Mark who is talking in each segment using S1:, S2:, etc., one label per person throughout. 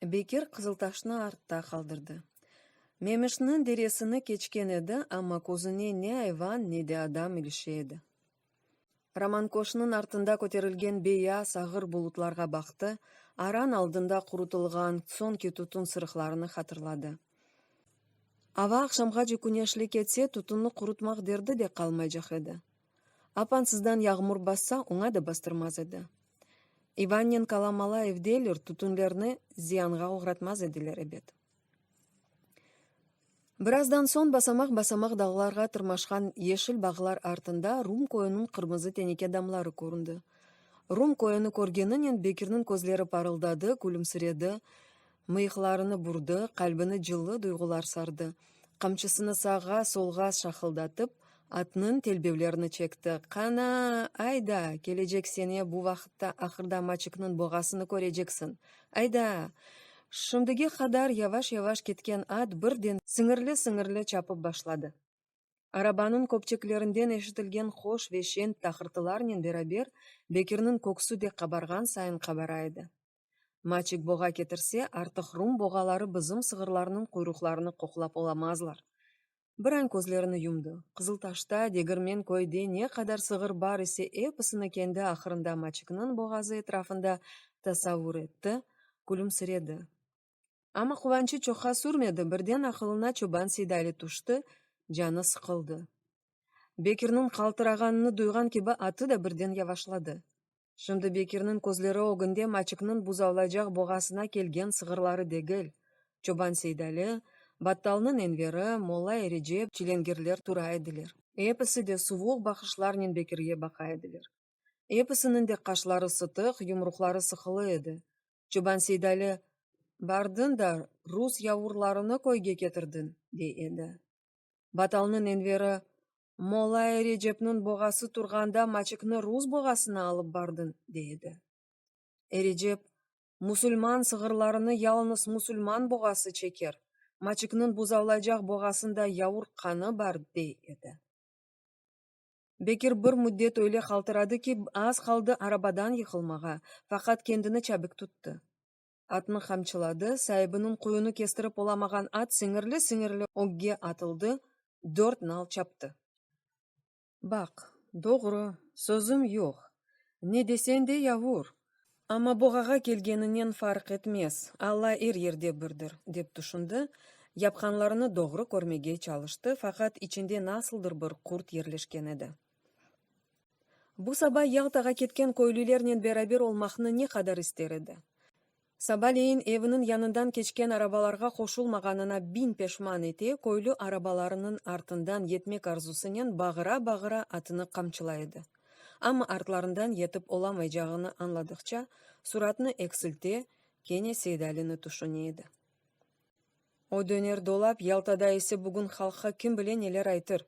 S1: Бекир Кызылташны артта калдырды. Мемештин дересini кечкен эди, амма көзүнө не айван, не де адам илишеди. Романкошунун артында көтерилген бейаз агыр булутларга бакты, аран алдында курутулган сонки тутун сырыкларын хатырлады. Аба акшамга жекунешлик кетсе, тутунну курутмак дерди де калмай жак эди. Апансыздан ягмур басса, оңа да бастырмаз эди. Иваннин каламала эвделер тутунлерни зыянга угратмаз эдилер эбет. Бираздан соң басамак дагыларга тырмашкан ешил багылар артында Рум коенун кырмызы тенеке дамлары көрүндү. Рум коену көргенинен Бекирдин көзлери парылдады, күлүмсүреди, мыйыкларыны бурду, калбини жылы дуйгулар сарды. Камчысыны сага, солга шахылдатып, атынын телбеулерини чекти. Кана, айда, кележек сене бу вакытта акырда мачыкнын богасыны көрежексин. Айда. Шымдыги кадар яваш кеткен ат бирден сыңырлы чапып башлады. Арабанын көпчеклеринден эшитилген хош вешен такыртыларнен берабер Бекирдин коксу де кабарган сайын кабарайды. Мачык бога кетирсе, артык Рум богалары бызым сыгырларынын куйрукларыны коклап оламазлар. Биран көзлерини юмду. Кызылташта дегирмен көйдө не кадар сыгыр бар исе эпосуна кенде акырында мачыкнын богазы этрафында тасаввур этти, күлүмсүреди. Ама кубанчы чокка сүрмеди, бирден акылына Чобан Сейдали тушты, жаны сыкылды. Бекирдин калтыраганын дуйган кеби аты да бирден явашлады. Шымды Бекирдин көзлери огунде мачыкнын бузавлажак богасына келген сыгырлары дегил. Чобан Сейдали, Батталнын энвери, Молла Эрежеп, чиленгерлер тура эдилер. Эписи де сувук бакышларнен Бекирге бака эдилер. Эписинин де кашлары сытык, юмруклары сыкылы эди. Чобан Сейдали: «Бардын да рус явурларыны көйгө кетирдин», дейди. Баталнын энвери: «Молла Эрежептин богасы турганда мачыкны рус богасына алып бардын», дейди. Эрежеп: «Мусульман сыгырларыны ялыныс мусульман богасы чекер. Мачыкнын бузавлажак богасында явур каны бар», дейди. Бекир бир муддет ойле калтырады ки, аз калды арабадан йыкылмага, факат кендини чабык тутту. Атны камчылады, сайыбынын куюну кестирип оламаган ат сиңирле огге атылды, 4 нал чапты. Бак, doğru, сөзүм жок. Не десең де явур. Ама богага келгенинен фарк этмес. Алла эр-ерде бирдир, деп тушунду. Япканларыны doğru көрмеге чалышты, факат ичинде насылдыр бир курт ерлешкен эди. Бу саба Ялтага кеткен көйлүлернен берабер олмакны не кадар истер эди. Сабалейин эвинин янынан кечкен арабаларга кошулмаганына бин пешман эте, көйлү арабаларынын артындан етмек арзусунен багыра атыны камчылайды. Ама артларынан етип оламай жагыны анладыкча, суратны эксилте, кене Сейдалини тушунейди. О дөнер долап, Ялтада эсе бүгүн халкка ким биле нелер айтыр.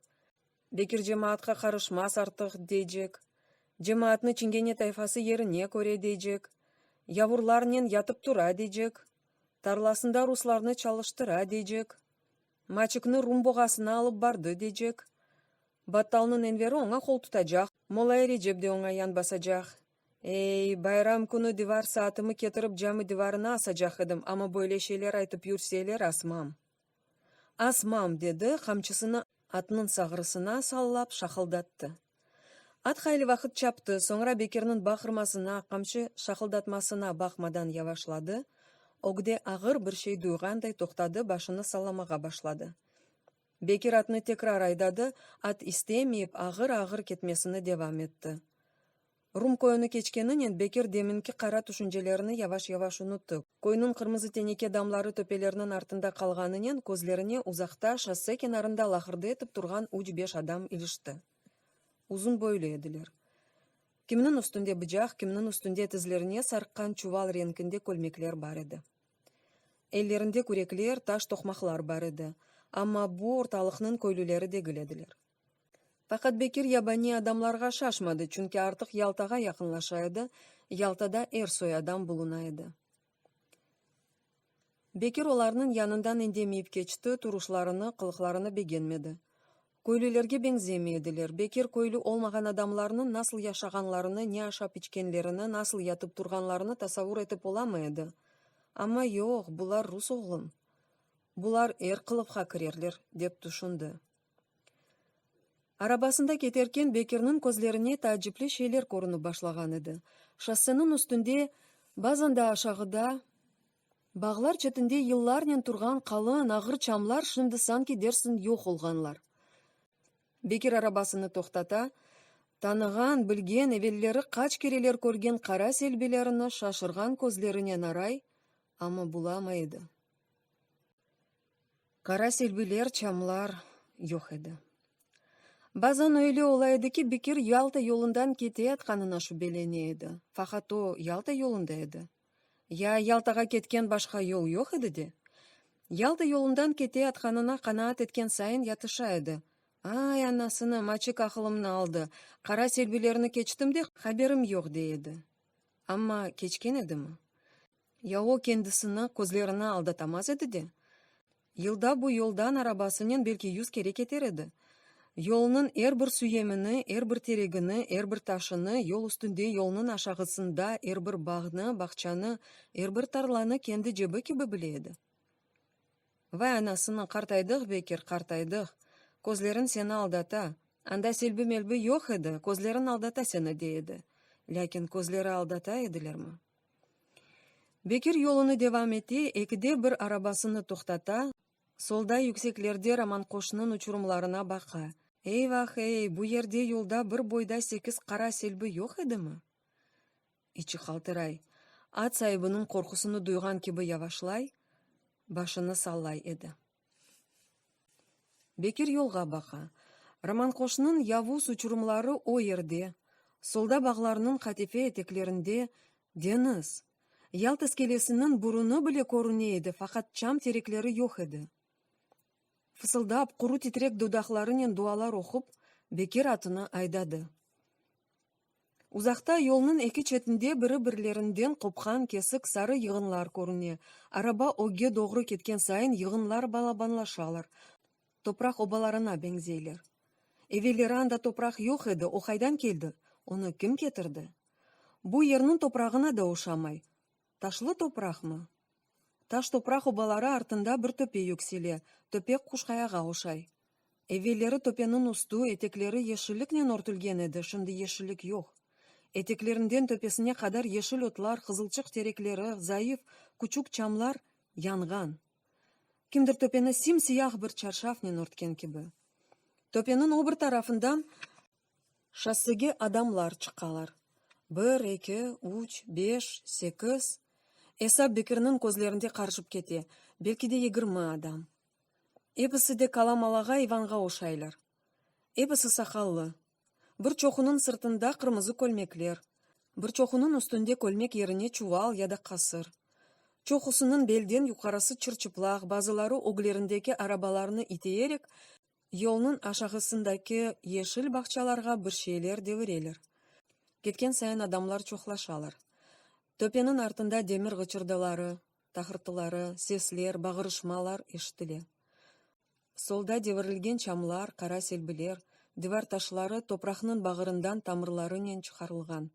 S1: Бекир жемаатка карышмас артык дейжек. Жемаатны Чиңгене тайфасы ерине көре дейжек. Явурларнен ятып тура дейжек. Тарласында русларны чалыштыра дейжек. Мачыкны Рум богасына алып барды дейжек. Батталнын энвери оңа кол тутажак. Молла Эрежеп де оңа ян басажак. Эй, байрам күнү дивар саатымы кетирип жамы диварына асажак эдим, ама бойле шейлер айтып юрселер асмам. Асмам, деди, камчысыны атынын сагырысына саллап шахылдатты. Ат хайли вакыт чапты, соңра Бекирдин бакырмасына, камчы шахылдатмасына бакмадан явашлады. Огде агыр бир шей дуйгандай токтады, башыны саламага башлады. Бекир атны текрар айдады, ат истемейип агыр кетмесини девам этти. Рум коену кечкенинен Бекир деминки кара түшүнжелерини яваш унутту. Койнун кырмызы тенеке дамлары төпелеринин артында калганынен көзлерине узакта шоссе кенарында лахырды этип турган 3-5 адам илишти. Узун бойлуу эдилер. Кимнин үстүндө быжак, кимнин үстүндө тизлерине сарккан чубал реңкинде көлмеклер бар эди. Эллеринде күреклер, таш токмаклар бар эди. Ама бу орталыкнын көйлүлөрү дегил эдилер. Факат Бекир ябани адамларга шашмады, чүнки артык Ялтага якынлаша эди, Ялтада эр-сой адам булуна эди. Бекир оларнын янынан эндемейип кечти, турушларыны, кылыкларыны бегенмеди. Көйлүлөргө беңземедилер. Бекир көйлү олмаган адамларынын насыл жашаганларыны, не ашап ичкенлерини, насыл ятып турганларыны тасаввур этип оламы эди. Ама yok, bular Rus oğlum. Bular er kılıfqa kirerler, деп tushunди. Arabasında keterken Bekir'nin gözlerine tacipli şeyler ko'rinib boshlagan edi. Шоссенин üstünde, ba'zan da aşağıda, bağlar chetinde yillardan turgan qalin ağır çamlar şimdi sanki dersin yo'q olganlar. Bekir arabasını to'xtata, tanıgan, bilgen, evvelleri kaç kereler ko'rgan qara selbilerini şaşırgan ko'zlariне naray, ama bulamaydı. Qara selbiler, çamlar yo'q edi. Ba'zan öyle olaydı ki Bekir Yalta yolundan ketayotganini şübheleneydi. Fakat o Yalta yolunda edi. Ya Yaltaga ketken başka yol yo'q edi de. Yalta yolundan ketayotganina qanoat etken sayin yatışa edi. Ay anasını, machik aqlimni aldı. Qara selbilerini kechdim de haberim yo'q deydi. Ama kechken edimi? Ya o kendisini ko'zlarini aldatamaz edi de. Yılda bu yoldan arabasının belki 100 kere keter edi. Yolunun bir suyemini, bir teregini, bir taşını, yol üstünde yolunun aşağısında bir bağını, bahçanı, bir tarlanı kendi cebi gibi bileydi. Vay anasını, qartaydık Bekir, qartaydık. Kozlerin seni aldata. Anda selbi melbi yo'q edi, kozlerin aldata seni deydi. Lakin kozleri aldata ediler mi? Bekir yolunu devam etti, ekide bir arabasını to'xtata, solda yükseklerde Ramanqo'shning uçurumlarına baqa. Eyvah ey, bu yerde yolda bir boyda 8 qara selbi yo'q edimi? İçi qaltiray. At sahibinin korkusunu duygan gibi yavaşlay, başını sallay edi. Bekir yolga baqa. Ramanqo'shning yavuz uçurumları o yerde. Solda bağlarının katife eteklerinde deniz. Yalta iskelesinin burunu bile ko'rinaydi, fakat çam terekleri yo'q edi. Fısıldap, kuru titrek dudaklarının dualar okup, Bekir atını aydadı. Uzakta yolunun iki chetinde biri-birlerinden kopkan kesik sarı yığınlar ko'rine. Araba oge doğru ketken sayın yığınlar balabanlaşalar. Toprak obalarına benzeyler. Evvelleri anda toprak yo'q edi, o qaydan keldi? Onu kim getirdi? Bu yernin toprağına da oşamay. Taşlı toprak mı? Taş toprak obaları артында bir töpe yüksele, töpe kuşkayaga oşay. Evvelleri töpenin ustu, etekleri yeşillikle örtülgen edi, şimdi yeşillik yok. Eteklerinden töpesine kadar yeşil otlar, kızılçık terekleri, zayıf, küçük çamlar yangan. Kimdir töpeni simsiyah bir çarşafla örtken gibi. Töpenin o bir tarafından şossege adamlar çıkalar. 1, 2, 3, 5, 8... Esap Bekir'nin gözlerinde karışıp kete. Belki de 20 adam. Hepsi de kalamalaga Ivanға oşaylar. Hepsi sakallı. Bir çoğunun sırtında kırmızı kölmekler. Bir çoğunun üstünde kölmek yerine çuval ya da kasır. Çoğusunun belden yukarısı çırçıplak, bazıları oglerindeki arabalarını iteyerek yolun aşağısındaki yeşil bahçalarga bir şeyler devireler. Ketken sayın adamlar çoğlaşalar. Töpenin артында demir gıçırdaları, tahırtıları, sesler, bağırışmalar eşitile. Solda devirilgen çamlar, qara selbiler, divar taşları toprağının bağırından tamırlarıyla çıkarılgan.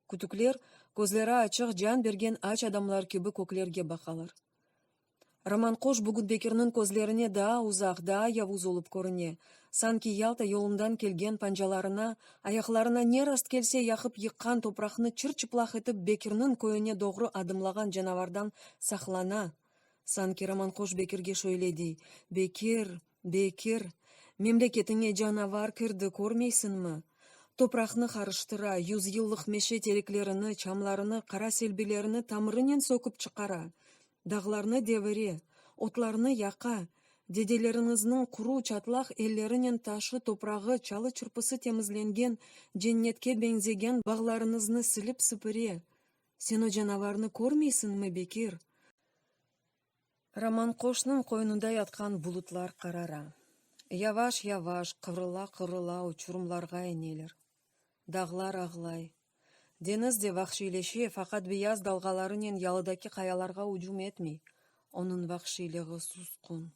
S1: Kütükler, gözleri açık, can bergen aç adamlar gibi köklerge bakalar. Ramanqo'sh bugun Bekir'nin gözlerine daha uzak, daha yavuz olup ko'rine. Sanki Yalta yolundan kelgen pancalarına, ayaklarına ne rast kelse yakıp yıkkan toprağını çırçıplak etip Bekir'nin köyüne doğru adımlagan canavardan saklana. Sanki Ramanqo'sh Bekir'ge söyledi. Bekir, Bekir, memleketine canavar kirdi, görmeysin mi? Toprağını karıştıra, 100 yıllık meşe tereklerini, çamlarını, qara selbilerini tamırının sokup çıkara. Dağlarını devire, otlarını yaka, dedelerinizin kuru çatlak ellerinin taşı toprağı çalı çırpısı temizlengen, cennetke benzegen bağlarınızını silip süpüre. Sen o canavarını görmeysin mi Bekir? Ramanqo'shning koynunda yatkan bulutlar qarara. Yavaş yavaş, kıvrıla uçurumlarga ineler. Dağlar ağlay. Deniz de vahşileşi, fakat beyaz dalgalarının yalıdaki kayalarga ucum etmey. Onun vahşiliği suskun.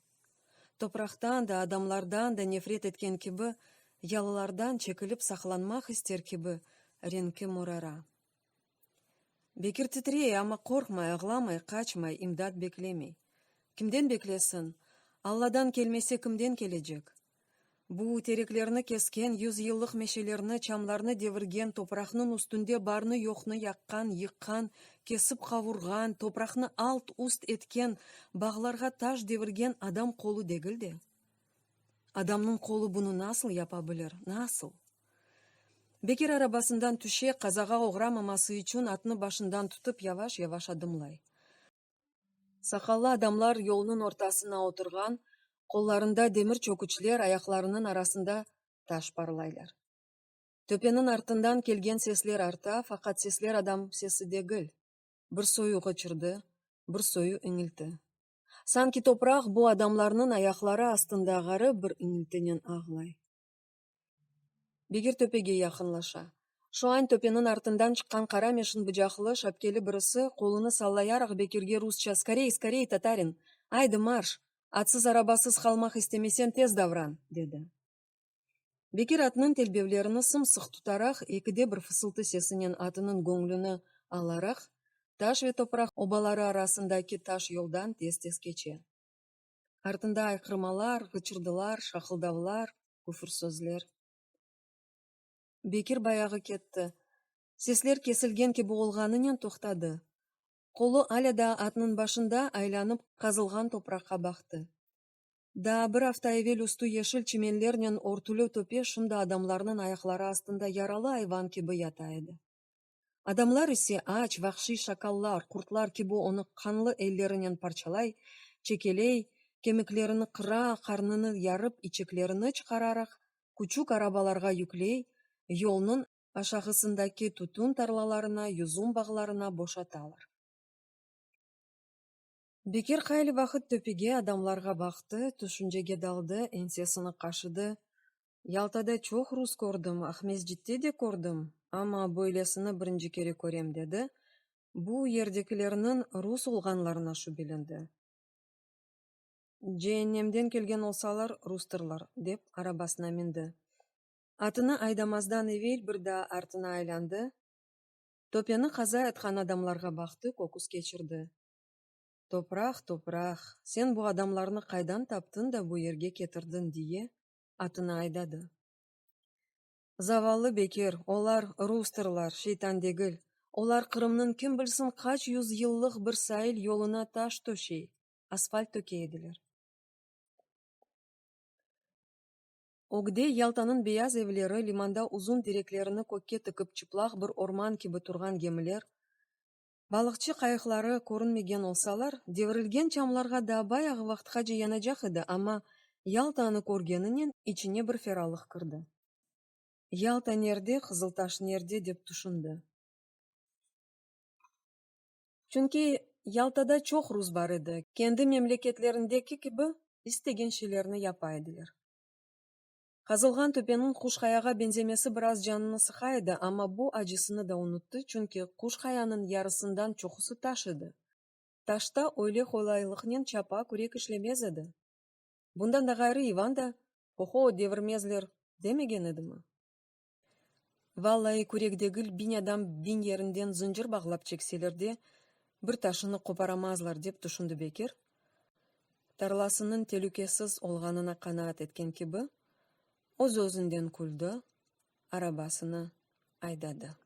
S1: Topraktan da adamlardan da nefret etken gibi, yalılardan çekilip saklanmak ister gibi renki morara. Бекир титрей, ама коркмай, агламай, качмай, имдат беклемей. Кимден беклесин? Алладан келмесе кимден кележек? Бу тереклерни кескен, 100 yıllık мешелерни, чамларны девирген, топракнын устунде барны йокны яккан, йыккан, кесип кавурган, топракны алт уст эткен, багларга таш девирген адам колу дегилди. Адамнын колу буну насыл япа билер, насыл? Бекир арабасындан түше, казага ограмамасы үчүн атны башындан тутуп яваш-яваш адымлай. Сакаллы адамлар yolунун ортасына отурган, колларында демир чөкүчлөр, аякларынын арасында таш барлайлар. Төпенин артынан келген сеслер арта, факат сеслер адам сеси дегил. Бир сою кычырды, бир сою иңилти. Санки топрак бу адамларнын аяклары астындагары бир иңилтинен аглай. Бекир төпеге якынлаша. Шуайн төпенин артынан чыккан кара мешин быжаклы, шапкели бирisi колуну саллаяrak Бекирге русча: «Скорей, скорей, татарин! Айды марш! Атсыз арабасыз калмак истемесен тез давран!» деди. Бекир атынын телбевлерини сымсык тутарак, экиде бир фысылты сесинен атынын көңлүнө аларак, таш ve топрак обалары арасындагы таш жолдан тез-тез кече. Артында айкырмалар, гычырдылар, шакылдабылар, күфүр сөзлөр. Бекир баягы кетти. Сеслер кесилген бугулганынан токтады. Колу аля да атынын башында айланып казылган топракка бакты. Да бир афта эвел усту ешил чименлернен ортулуу төпе шында адамларнын аяклары астында яралы айван кеби ята эди. Адамлар исе ач, вахший шакаллар, куртлар кеби оны канлы эллеринен парчалай, чекелей, кемиклерини кыра, карнını ярып, ичеклерини чыгарарак, кучук арабаларга юклей, yolунун ашагысындагы тутун тарлаларына, юзум багларына бошоталар. Бекир кайли вакыт төпеге адамларга бакты, түшүнжеге далды, энсесini кашыды. Ялтада чоқ рус көрдүм, Ахмезжитте де көрдүм, ама бойлесini биринчи кере көрем деди. Бу жердекилернин рус улганларына шүбеленди. Жээннемден келген олсалар рустырлар, деп арабасына минди. Атыны айдамаздан эвел бир да артына айланды. Төпени каза айткан адамларга бакты, кокус кечирди. Топрак, топрак, сен бу адамларны кайдан таптын да бу жерге кетирдин дие, атына айдады. Заваллы Бекир, олар рустырлар, шейтан дегил. Олар Кырымнын ким билсин кач 100 yıllık бир сайыл yoluna таш төшей, асфальт төкейдилер. Огде Ялтанын бейаз evleri, limanda uzun direklerini көкке тыкып чыплак бир орман кеби турган кемелер, балыкчы кайыклары көрүнмеген олсалар, девирилген чамларга да баягы вактка жыянажак эди, ама Ялтаны көргенинен ичине бир фералык кырды. Ялта нерде, Кызылташ нерде деп тушунду. Чүнки Ялтада чоқ рус бар эди, кенди мемлекетлериндеги кеби истеген шилерни япайдылар. Казылган төпенин кушкаяга бенземеси бир аз жаныны сыкайды, ама бу ажысыны да унутты, чүнки кушкаянын ярысындан чокусу таш эди. Ташта ойлайлыкнен чапа күрек ишлемез эди. Bundan da gayrı Ivan da «Охо, devirmezler» demegen edimi? Vallahi kürekdegil bin adam bin yerinden zincir bağlap çekselerdi, bir taşını koparamazlar dep tuşundu Bekir. Tarlasının telükesiz olganına kanaat etken kibi, öz-özünden kuldu, arabasını aydadı.